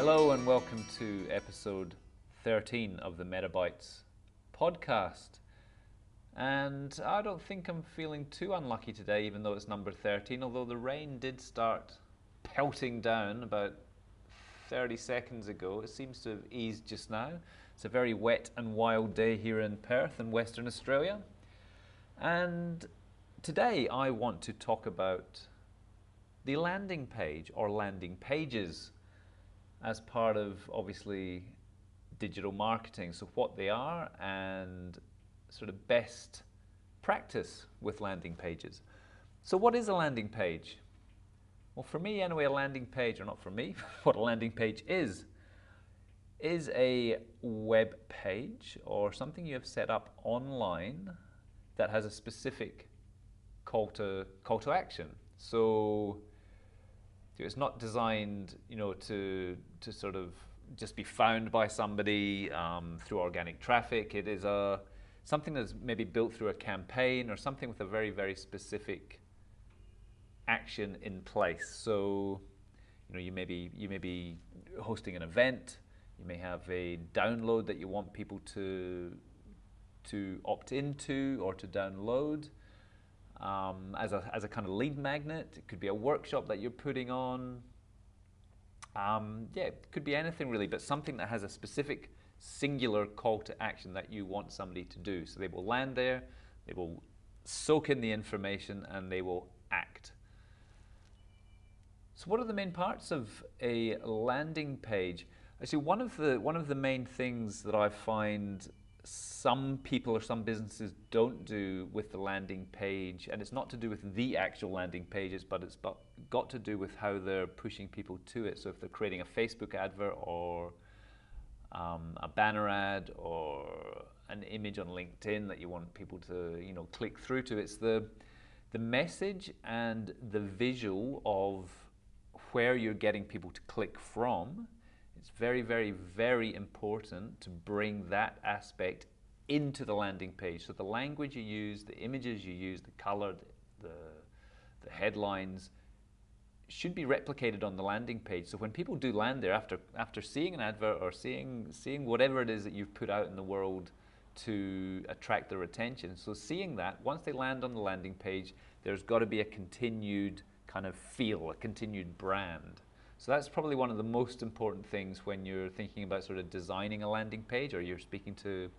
Hello and welcome to episode 13 of the Bytes podcast. And I don't think I'm feeling too unlucky today, even though it's number 13, although the rain did start pelting down about 30 seconds ago. It seems to have eased just now. It's a very wet and wild day here in Perth in Western Australia. And today I want to talk about the landing page or landing pages as part of, obviously, digital marketing. So what they are and sort of best practice with landing pages. So what is a landing page? Well, for me anyway, a landing page, or not for me, what a landing page is a web page or something you have set up online that has a specific call to action. So it's not designed, to sort of just be found by somebody through organic traffic. It is something that's maybe built through a campaign or something with a very, very specific action in place. So, you may be hosting an event. You may have a download that you want people to opt into or to download. As a kind of lead magnet. It could be a workshop that you're putting on. It could be anything really, but something that has a specific singular call to action that you want somebody to do. So they will land there, they will soak in the information, and they will act. So what are the main parts of a landing page? Actually, one of the main things that I find some people or some businesses don't do with the landing page, and it's not to do with the actual landing pages, but it's got to do with how they're pushing people to it. So if they're creating a Facebook advert or a banner ad or an image on LinkedIn that you want people to click through to, it's the message and the visual of where you're getting people to click from. It's very, very, very important to bring that aspect into the landing page. So the language you use, the images you use, the color, the headlines should be replicated on the landing page. So when people do land there after seeing an advert or seeing whatever it is that you've put out in the world to attract their attention, so seeing that, once they land on the landing page, there's got to be a continued kind of feel, a continued brand. So that's probably one of the most important things when you're thinking about sort of designing a landing page, or you're speaking to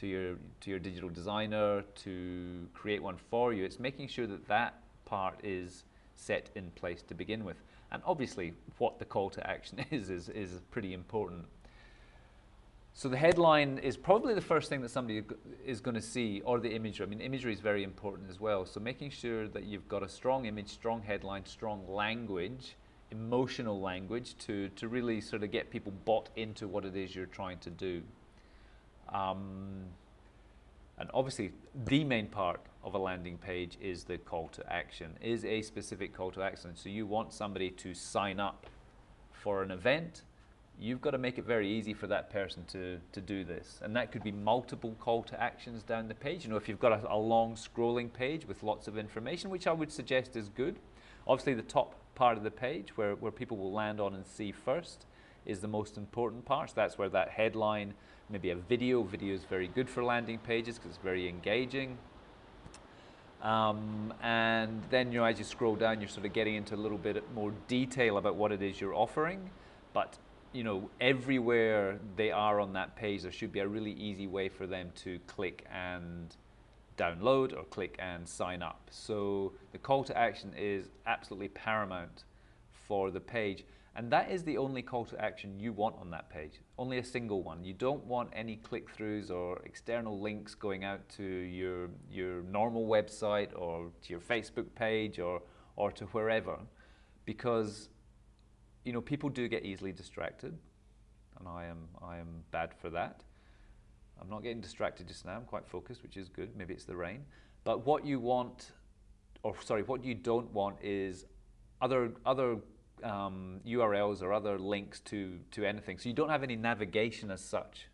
your digital designer to create one for you. It's making sure that part is set in place to begin with. And obviously what the call to action is pretty important. So the headline is probably the first thing that somebody is going to see, or the imagery. I mean, imagery is very important as well. So making sure that you've got a strong image, strong headline, strong language, emotional language to really sort of get people bought into what it is you're trying to do. And obviously the main part of a landing page is the call to action, is a specific call to action. So you want somebody to sign up for an event, you've got to make it very easy for that person to do this. And that could be multiple call to actions down the page. If you've got a long scrolling page with lots of information, which I would suggest is good. Obviously the top part of the page where people will land on and see first is the most important part. So that's where that headline, maybe a video. Video is very good for landing pages because it's very engaging. And then as you scroll down, you're sort of getting into a little bit more detail about what it is you're offering. But everywhere they are on that page, there should be a really easy way for them to click and download or click and sign up. So the call to action is absolutely paramount for the page, and that is the only call to action you want on that page, only a single one. You don't want any click-throughs or external links going out to your normal website or to your Facebook page or to wherever, because people do get easily distracted, and I am bad for that. I'm not getting distracted just now. I'm quite focused, which is good. Maybe it's the rain. But what you don't want is other URLs or other links to anything. So you don't have any navigation as such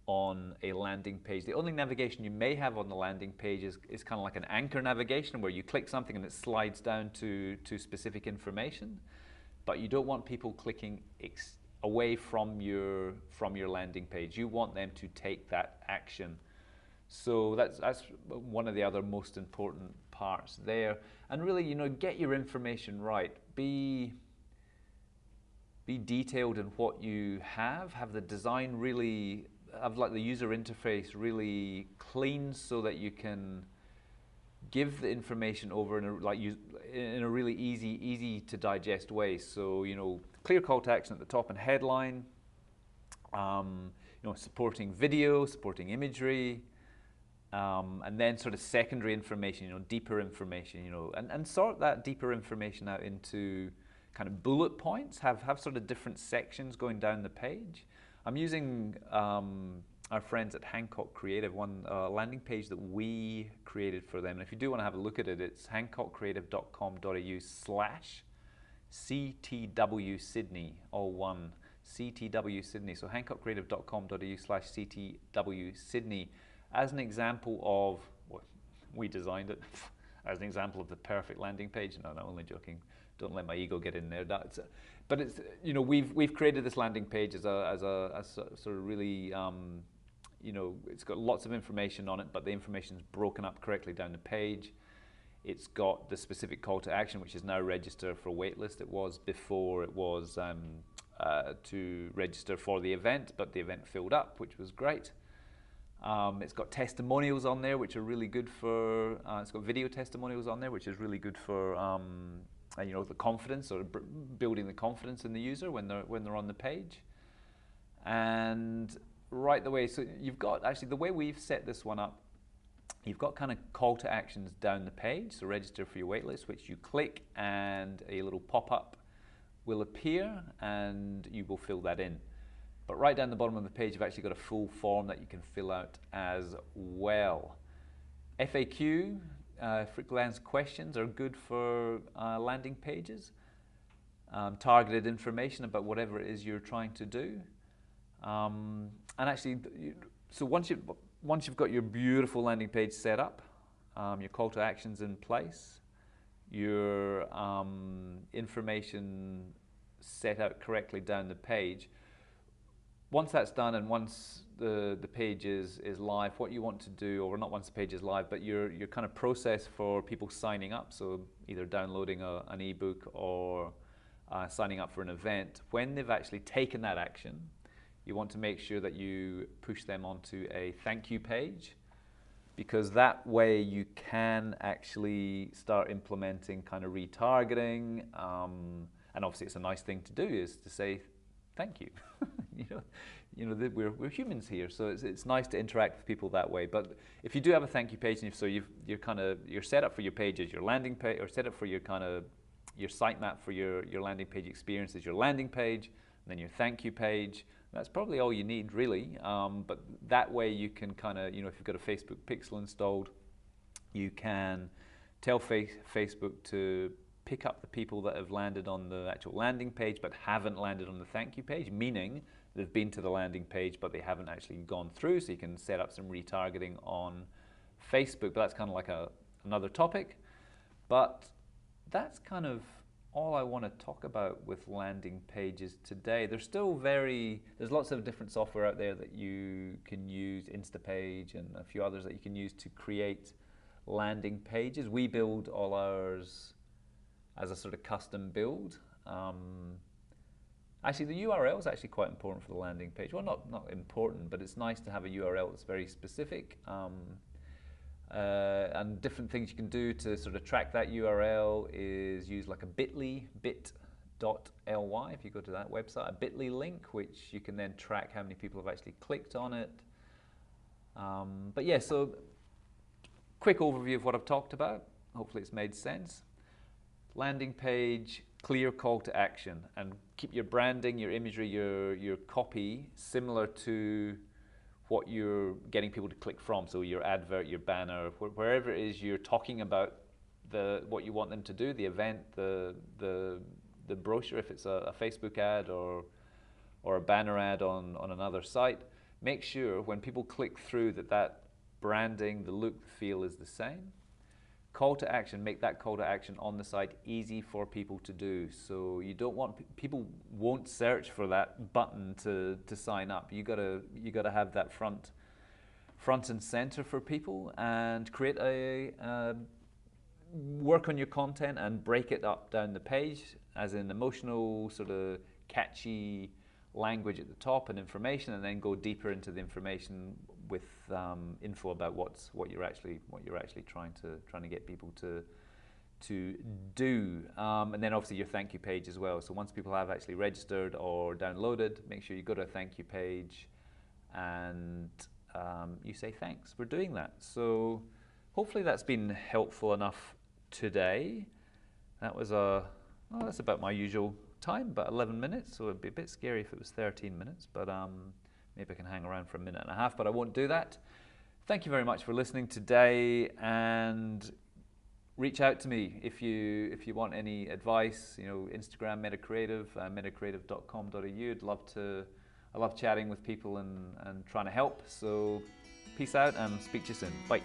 on a landing page. The only navigation you may have on the landing page is kind of like an anchor navigation where you click something and it slides down to specific information. But you don't want people clicking away from your landing page. You want them to take that action. So that's one of the other most important parts there. And really, get your information right. Be detailed in what you have. Have the design really, have like the user interface really clean so that you can give the information over in a really easy to digest way. So clear call to action at the top and headline. Supporting video, supporting imagery. And then sort of secondary information, deeper information, and sort that deeper information out into kind of bullet points, have sort of different sections going down the page. I'm using our friends at Hancock Creative, one landing page that we created for them. And if you do want to have a look at it, it's hancockcreative.com.au/CTW Sydney, all one, CTW Sydney. So hancockcreative.com.au/CTW Sydney. As an example of, well, we designed it, as an example of the perfect landing page. No, only joking. Don't let my ego get in there. But it's, we've created this landing page as a sort of really, it's got lots of information on it, but the information is broken up correctly down the page. It's got the specific call to action, which is now register for a waitlist. It was before, it was to register for the event, but the event filled up, which was great. It's got testimonials on there, which are really good for, it's got video testimonials on there, which is really good for, the confidence, or building the confidence in the user when they're on the page. And right the way, so you've got, actually the way we've set this one up, you've got kind of call to actions down the page, so register for your waitlist, which you click and a little pop-up will appear and you will fill that in. But right down the bottom of the page, you've actually got a full form that you can fill out as well. FAQ, frequently asked questions, are good for landing pages. Targeted information about whatever it is you're trying to do. And actually, so once you've got your beautiful landing page set up, your call to actions in place, your information set out correctly down the page, once that's done and once the page is live, what you want to do, or not once the page is live, but your kind of process for people signing up, so either downloading an ebook or signing up for an event, when they've actually taken that action, you want to make sure that you push them onto a thank you page, because that way you can actually start implementing kind of retargeting, and obviously it's a nice thing to do is to say thank you. We're humans here, so it's nice to interact with people that way. But if you do have a thank you page, and you're set up for your page as your landing page, or set up for your your sitemap for your landing page experience as your landing page, and then your thank you page. That's probably all you need, really. But that way you can if you've got a Facebook pixel installed, you can tell Facebook to pick up the people that have landed on the actual landing page but haven't landed on the thank you page, meaning they've been to the landing page but they haven't actually gone through, so you can set up some retargeting on Facebook. But that's kind of like another topic. But that's kind of all I want to talk about with landing pages today. There's lots of different software out there that you can use, Instapage and a few others that you can use to create landing pages. We build all ours as a sort of custom build. Actually, the URL is actually quite important for the landing page. Well, not important, but it's nice to have a URL that's very specific. And different things you can do to sort of track that URL is use like a bit.ly, bit.ly, if you go to that website, a bit.ly link, which you can then track how many people have actually clicked on it. But yeah, so quick overview of what I've talked about. Hopefully it's made sense. Landing page, clear call to action, and keep your branding, your imagery, your copy similar to what you're getting people to click from. So your advert, your banner, wherever it is you're talking about what you want them to do, the event, the brochure, if it's a Facebook ad or a banner ad on another site, make sure when people click through that branding, the look, the feel is the same. call to action, make that call to action on the site easy for people to do. So you don't want, people won't search for that button to sign up. You gotta have that front and center for people, and create work on your content and break it up down the page as an emotional, sort of catchy language at the top and information, and then go deeper into the information with info about what you're actually trying to get people to do, and then obviously your thank you page as well. So once people have actually registered or downloaded, make sure you go to a thank you page and you say thanks for doing that. So hopefully that's been helpful enough today. That was that's about my usual time, about 11 minutes, so it'd be a bit scary if it was 13 minutes, but maybe I can hang around for a minute and a half, but I won't do that. Thank you very much for listening today, and reach out to me if you want any advice. You know, Instagram, metacreative, metacreative.com.au. I love chatting with people and trying to help. So peace out and speak to you soon. Bye.